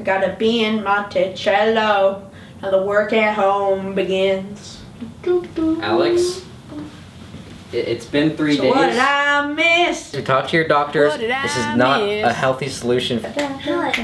I gotta be in Monticello. Now the work at home begins. Alex, it's been 3 days. What did I miss? To talk to your doctors. What did This is I not miss? a healthy solution. Alex.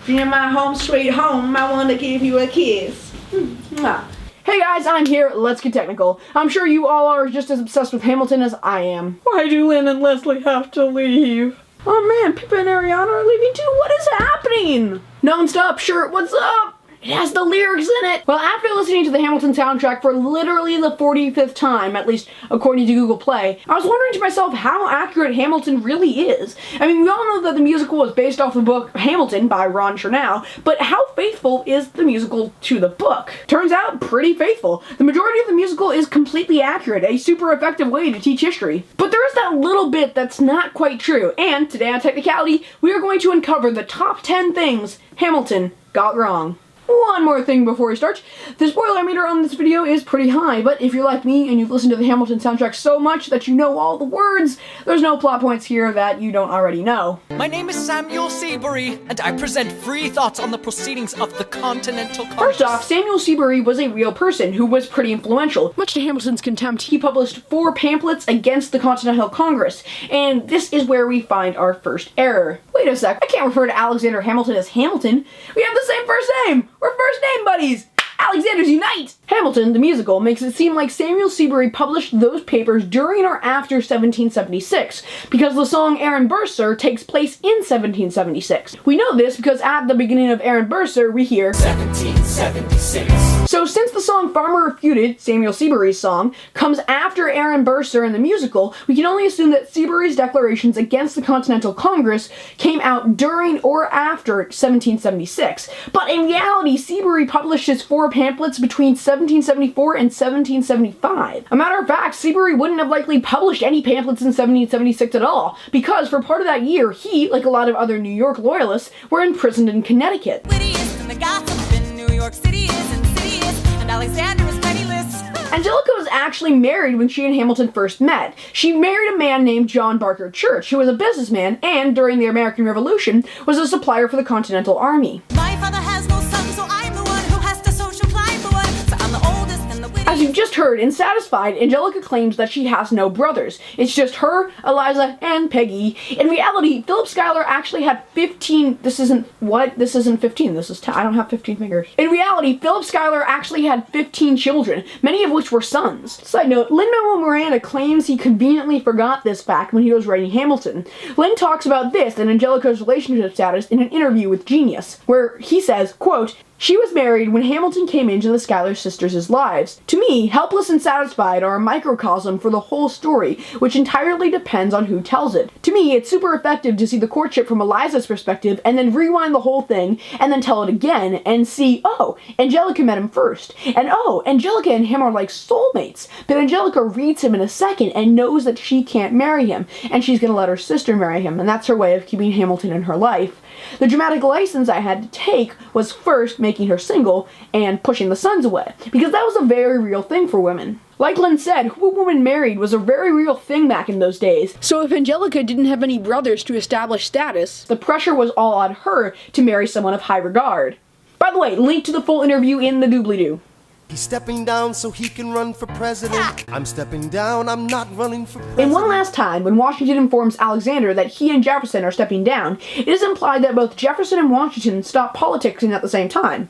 In my home sweet home, I want to give you a kiss. Mwah. Hey guys, I'm here. Let's get technical. I'm sure you all are just as obsessed with Hamilton as I am. Why do Lynn and Leslie have to leave? Oh man, Pippa and Ariana are leaving too. What is happening? Non-stop shirt, what's up? It has the lyrics in it. Well, after listening to the Hamilton soundtrack for literally the 45th time, at least according to Google Play, I was wondering to myself how accurate Hamilton really is. I mean, we all know that the musical was based off the book Hamilton by Ron Chernow, but how faithful is the musical to the book? Turns out, pretty faithful. The majority of the musical is completely accurate, a super effective way to teach history. But there is that little bit that's not quite true, and today on Technicality, we are going to uncover the top 10 things Hamilton got wrong. One more thing before we start. The spoiler meter on this video is pretty high, but if you're like me and you've listened to the Hamilton soundtrack so much that you know all the words, there's no plot points here that you don't already know. My name is Samuel Seabury, and I present free thoughts on the proceedings of the Continental Congress. First off, Samuel Seabury was a real person who was pretty influential. Much to Hamilton's contempt, he published 4 pamphlets against the Continental Congress, and this is where we find our first error. Wait a sec, I can't refer to Alexander Hamilton as Hamilton. We have the same first name! We're first name buddies! Alexanders unite! Hamilton, the musical, makes it seem like Samuel Seabury published those papers during or after 1776, because the song Aaron Burr, Sir takes place in 1776. We know this because at the beginning of Aaron Burr, Sir, we hear 1776. So since the song Farmer Refuted, Samuel Seabury's song, comes after Aaron Burr, Sir in the musical, we can only assume that Seabury's declarations against the Continental Congress came out during or after 1776. But in reality, Seabury published his 4 pamphlets between 1774 and 1775. A matter of fact, Seabury wouldn't have likely published any pamphlets in 1776 at all, because for part of that year, he, like a lot of other New York loyalists, were imprisoned in Connecticut. And the gossip in New York City is insidious, and Alexander is penniless. Angelica was actually married when she and Hamilton first met. She married a man named John Barker Church, who was a businessman and, during the American Revolution, was a supplier for the Continental Army. My father has no son, so I'm the one who has to social climb the one. So I'm the oldest and the wittiest. As you just heard, in Satisfied, Angelica claims that she has no brothers. It's just her, Eliza, and Peggy. In reality, Philip Schuyler actually had 15... This isn't 15. This is 10. I don't have 15 fingers. In reality, Philip Schuyler actually had 15 children, many of which were sons. Side note, Lin-Manuel Miranda claims he conveniently forgot this fact when he was writing Hamilton. Lin talks about this and Angelica's relationship status in an interview with Genius, where he says, quote, "She was married when Hamilton came into the Schuyler sisters' lives. To me, Helpless and Satisfied are a microcosm for the whole story, which entirely depends on who tells it. To me, it's super effective to see the courtship from Eliza's perspective and then rewind the whole thing and then tell it again and see, oh, Angelica met him first. And oh, Angelica and him are like soulmates. But Angelica reads him in a second and knows that she can't marry him, and she's gonna let her sister marry him, and that's her way of keeping Hamilton in her life. The dramatic license I had to take was first making her single and pushing the sons away, because that was a very real thing for women. Like Lynn said, who a woman married was a very real thing back in those days. So if Angelica didn't have any brothers to establish status, the pressure was all on her to marry someone of high regard. By the way, link to the full interview in the doobly-doo. He's stepping down so he can run for president. I'm stepping down, I'm not running for president. And one last time, when Washington informs Alexander that he and Jefferson are stepping down, it is implied that both Jefferson and Washington stopped politicking at the same time.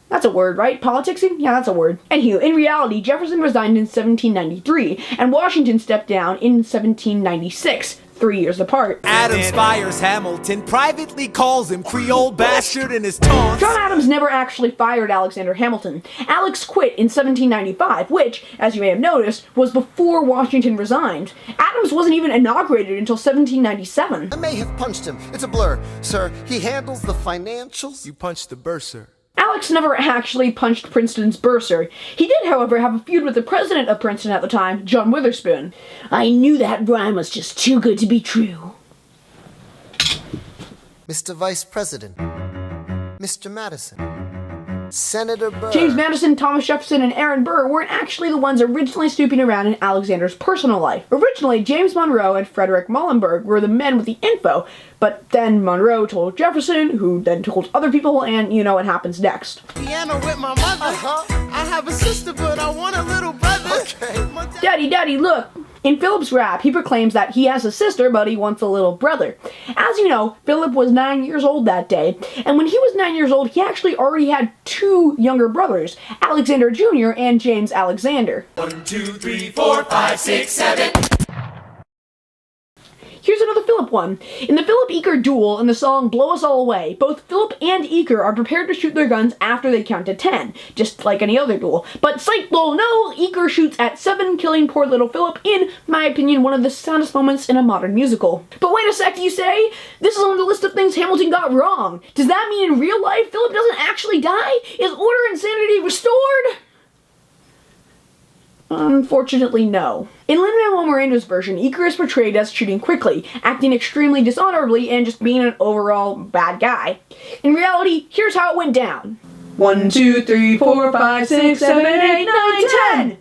That's a word, right? Politicsing? Yeah, that's a word. Anywho, in reality, Jefferson resigned in 1793, and Washington stepped down in 1796. 3 years apart. Adams fires Hamilton, privately calls him Creole bastard in his taunts. John Adams never actually fired Alexander Hamilton. Alex quit in 1795, which, as you may have noticed, was before Washington resigned. Adams wasn't even inaugurated until 1797. I may have punched him. It's a blur. Sir, he handles the financials. You punched the bursar. Alex never actually punched Princeton's bursar. He did, however, have a feud with the president of Princeton at the time, John Witherspoon. I knew that rhyme was just too good to be true. Mr. Vice President, Mr. Madison, Senator Burr. James Madison, Thomas Jefferson, and Aaron Burr weren't actually the ones originally snooping around in Alexander's personal life. Originally, James Monroe and Frederick Muhlenberg were the men with the info, but then Monroe told Jefferson, who then told other people, and you know what happens next. Piano with my mother. I have a sister, but I want a little brother. Okay. Daddy, look! In Philip's rap, he proclaims that he has a sister, but he wants a little brother. As you know, Philip was 9 years old that day, and when he was 9 years old, he actually already had 2 younger brothers, Alexander Jr. and James Alexander. 1, 2, 3, 4, 5, 6, 7. Here's another Philip one. In the Philip Eaker duel in the song Blow Us All Away, both Philip and Eaker are prepared to shoot their guns after they count to 10, just like any other duel. But psych lol no, Eaker shoots at 7, killing poor little Philip in my opinion, one of the saddest moments in a modern musical. But wait a sec, you say? This is on the list of things Hamilton got wrong. Does that mean in real life Philip doesn't actually die? Is order and sanity restored? Unfortunately, no. In Lin-Manuel Miranda's version, Eaker is portrayed as shooting quickly, acting extremely dishonorably, and just being an overall bad guy. In reality, here's how it went down. 1, 2, 3, 4, 5, 6, 7, 8, 9, 10!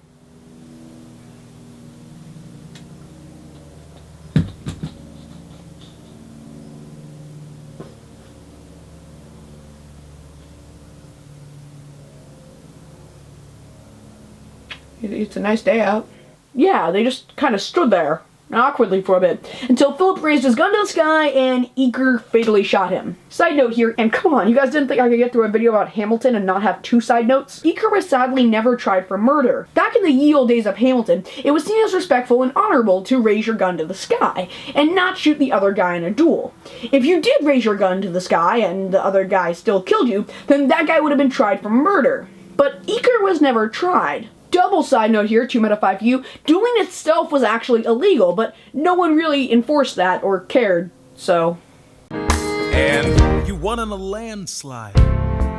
It's a nice day out. Yeah, they just kind of stood there, awkwardly for a bit, until Philip raised his gun to the sky and Eaker fatally shot him. Side note here, and come on, you guys didn't think I could get through a video about Hamilton and not have 2 side notes? Eaker was sadly never tried for murder. Back in the ye olde days of Hamilton, it was seen as respectful and honorable to raise your gun to the sky, and not shoot the other guy in a duel. If you did raise your gun to the sky and the other guy still killed you, then that guy would have been tried for murder. But Eaker was never tried. Double side note here, 2 out of 5 you, dueling itself was actually illegal, but no one really enforced that or cared, so. And you won on a landslide.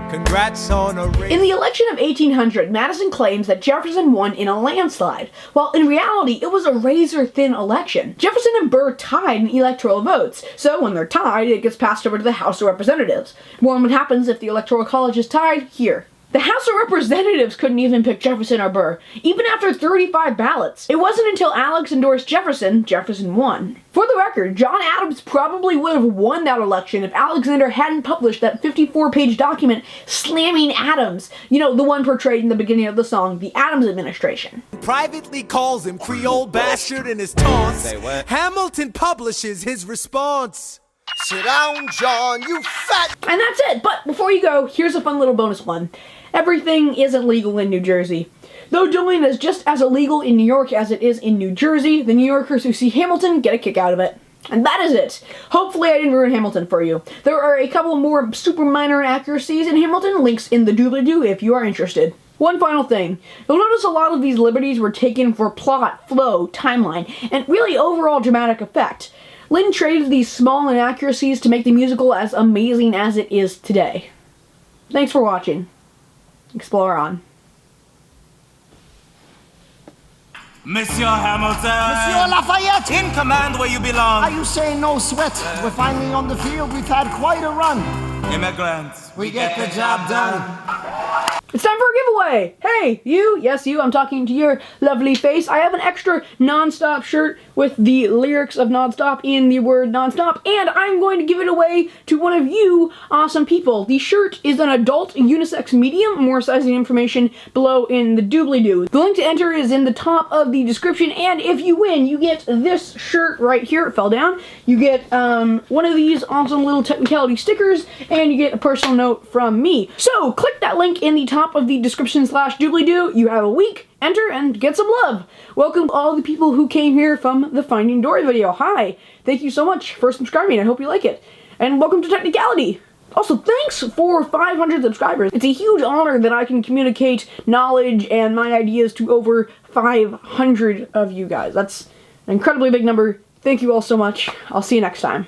Congrats on a race. In the election of 1800, Madison claims that Jefferson won in a landslide, while in reality it was a razor-thin election. Jefferson and Burr tied in electoral votes, so when they're tied, it gets passed over to the House of Representatives. More on what happens if the Electoral College is tied here. The House of Representatives couldn't even pick Jefferson or Burr, even after 35 ballots. It wasn't until Alex endorsed Jefferson won. For the record, John Adams probably would have won that election if Alexander hadn't published that 54-page document slamming Adams. You know, the one portrayed in the beginning of the song, The Adams Administration. Privately calls him Creole bastard in his taunts. Say what? Hamilton publishes his response. Sit down, John, you fat... And that's it, but before you go, here's a fun little bonus one. Everything isn't legal in New Jersey. Though dueling is just as illegal in New York as it is in New Jersey, the New Yorkers who see Hamilton get a kick out of it. And that is it. Hopefully I didn't ruin Hamilton for you. There are a couple more super minor inaccuracies in Hamilton, links in the doobly-doo if you are interested. One final thing. You'll notice a lot of these liberties were taken for plot, flow, timeline, and really overall dramatic effect. Lin traded these small inaccuracies to make the musical as amazing as it is today. Thanks for watching. Explore on. Monsieur Hamilton! Monsieur Lafayette! In command where you belong! Are you saying no sweat? We're finally on the field. We've had quite a run. Immigrants, We get the job done. It's time for a giveaway! Hey, you, yes you, I'm talking to your lovely face. I have an extra Non-Stop shirt with the lyrics of Non-Stop in the word Non-Stop, and I'm going to give it away to one of you awesome people. The shirt is an adult unisex medium, more sizing information below in the doobly-doo. The link to enter is in the top of the description, and if you win, you get this shirt right here. It fell down. You get one of these awesome little technicality stickers, and you get a personal note from me. So, click that link in the top of the description / doobly-doo. You have a week, enter, and get some love. Welcome to all the people who came here from the Finding Dory video. Hi, thank you so much for subscribing. I hope you like it. And welcome to Technicality. Also, thanks for 500 subscribers. It's a huge honor that I can communicate knowledge and my ideas to over 500 of you guys. That's an incredibly big number. Thank you all so much. I'll see you next time.